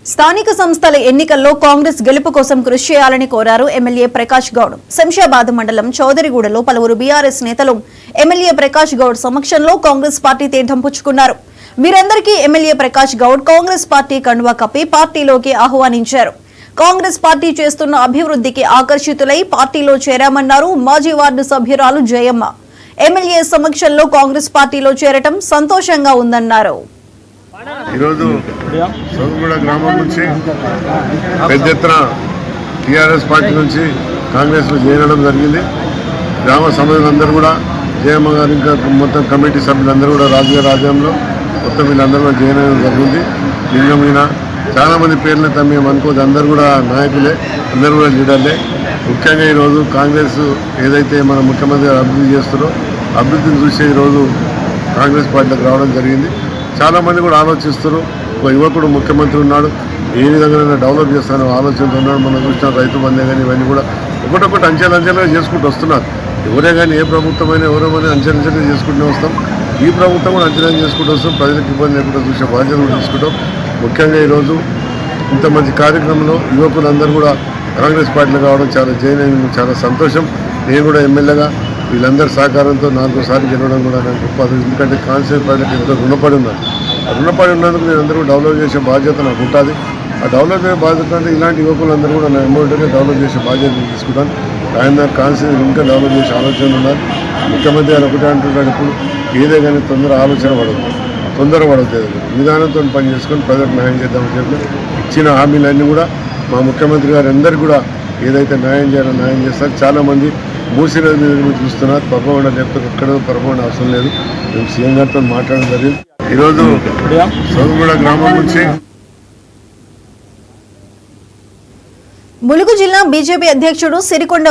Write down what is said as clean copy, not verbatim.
స్థానిక సంస్థల ఎన్నికల్లో కాంగ్రెస్ గెలుపు కోసం కృషి చేయాలని కోరారు ఎమ్మెల్యే ప్రకాష్ గౌడ్. శంషాబాద్ మండలం చౌదరిగూడలో పలువురు బీఆర్ఎస్ నేతలు ఎమ్మెల్యే ప్రకాష్ గౌడ్ సమక్షంలో కాంగ్రెస్ పార్టీ తీర్థం పుచ్చుకున్నారు. వీరందరికీ ఎమ్మెల్యే ప్రకాష్ గౌడ్ కాంగ్రెస్ పార్టీ కండువా కప్పి పార్టీలోకి ఆహ్వానించారు. కాంగ్రెస్ పార్టీ చేస్తున్న అభివృద్ధికి ఆకర్షితులై పార్టీలో చేరామన్నారు మాజీ వార్డు సభ్యురాలు జయమ్మ. ఎమ్మెల్యే సమక్షంలో కాంగ్రెస్ పార్టీలో చేరటం సంతోషంగా ఉందన్నారు. ఈరోజు సోమగూడ గ్రామం నుంచి పెద్ద ఎత్తున టీఆర్ఎస్ పార్టీ నుంచి కాంగ్రెస్లో చేరడం జరిగింది. గ్రామ సభ్యులందరూ కూడా జయమ్మ గారు ఇంకా మొత్తం కమిటీ సభ్యులందరూ కూడా రాజకీయ రాజ్యంలో మొత్తం వీళ్ళందరూ చేయడం జరిగింది. లింగం మీద చాలామంది పేర్లు మేము అనుకోదు, అందరూ కూడా నాయకులే, అందరూ కూడా లీడర్లే. ముఖ్యంగా ఈరోజు కాంగ్రెస్ ఏదైతే మన ముఖ్యమంత్రి గారు అభివృద్ధి చేస్తారో అభివృద్ధిని చూసే ఈరోజు కాంగ్రెస్ పార్టీలోకి రావడం జరిగింది. చాలామంది కూడా ఆలోచిస్తారు, ఒక యువకుడు ముఖ్యమంత్రి ఉన్నాడు, ఏ విధంగా డెవలప్ చేస్తానో ఆలోచనతో ఉన్నాడు. మనం చూసిన రైతు బంధే కానీ ఇవన్నీ కూడా ఒకటొకటి అంచెలంచెలుగా చేసుకుంటూ వస్తున్నారు. ఎవరే కానీ ఏ ప్రభుత్వమైనా ఎవరేమైనా అంచెలంచెలుగా చేసుకుంటూ వస్తాం. ఈ ప్రభుత్వం కూడా అంచెలంచెలు చేసుకుంటూ వస్తాం. ప్రజలకు ఇబ్బంది లేకుండా చూసే బాధ్యత కూడా తీసుకుంటాం. ముఖ్యంగా ఈరోజు ఇంత మంచి కార్యక్రమంలో యువకులందరూ కూడా కాంగ్రెస్ పార్టీలో కావడం చాలా సంతోషం. నేను కూడా ఎమ్మెల్యేగా వీళ్ళందరి సహకారంతో 4సారి గెలవడం కూడా నాకు గొప్ప. ఎందుకంటే కాన్స్టిట్యూన్సీ పార్టీకి ఎంతో రుణపడి ఉన్నాను. రుణపడి ఉన్నందుకు నేను అందరూ డెవలప్ చేసే బాధ్యత నాకు ఉంటుంది. ఆ డెవలప్ చేసే బాధ్యత అంటే ఇలాంటి యువకులందరూ కూడా నా అమౌంట్గా డెవలప్ చేసే బాధ్యత తీసుకుంటాను. ఆయన కాన్స్టిట్యూన్సీ ఇంకా డెవలప్ చేసే ఆలోచన ఉన్నారు. ముఖ్యమంత్రి గారు ఒకటే అంటున్నాడు, ఇప్పుడు ఏదే కానీ తొందర పడద్దు నిదానంతో పని చేసుకొని ప్రజలకు న్యాయం చేద్దామని చెప్పి ఇచ్చిన హామీలన్నీ కూడా మా ముఖ్యమంత్రి గారు అందరికీ కూడా ఏదైతే న్యాయం చేయాలో న్యాయం చేస్తారు. చాలామంది మూసినది మీద చూస్తున్నారు. పర్వకుండా లేకపోతే ఎక్కడ పర్వకుండా అవసరం లేదు. మేము సీఎం గారితో మాట్లాడడం జరిగింది. ఈరోజు సోమగూడ గ్రామం నుంచి ములుగు జిల్లా బీజేపీ అధ్యక్షుడు సిరికొండ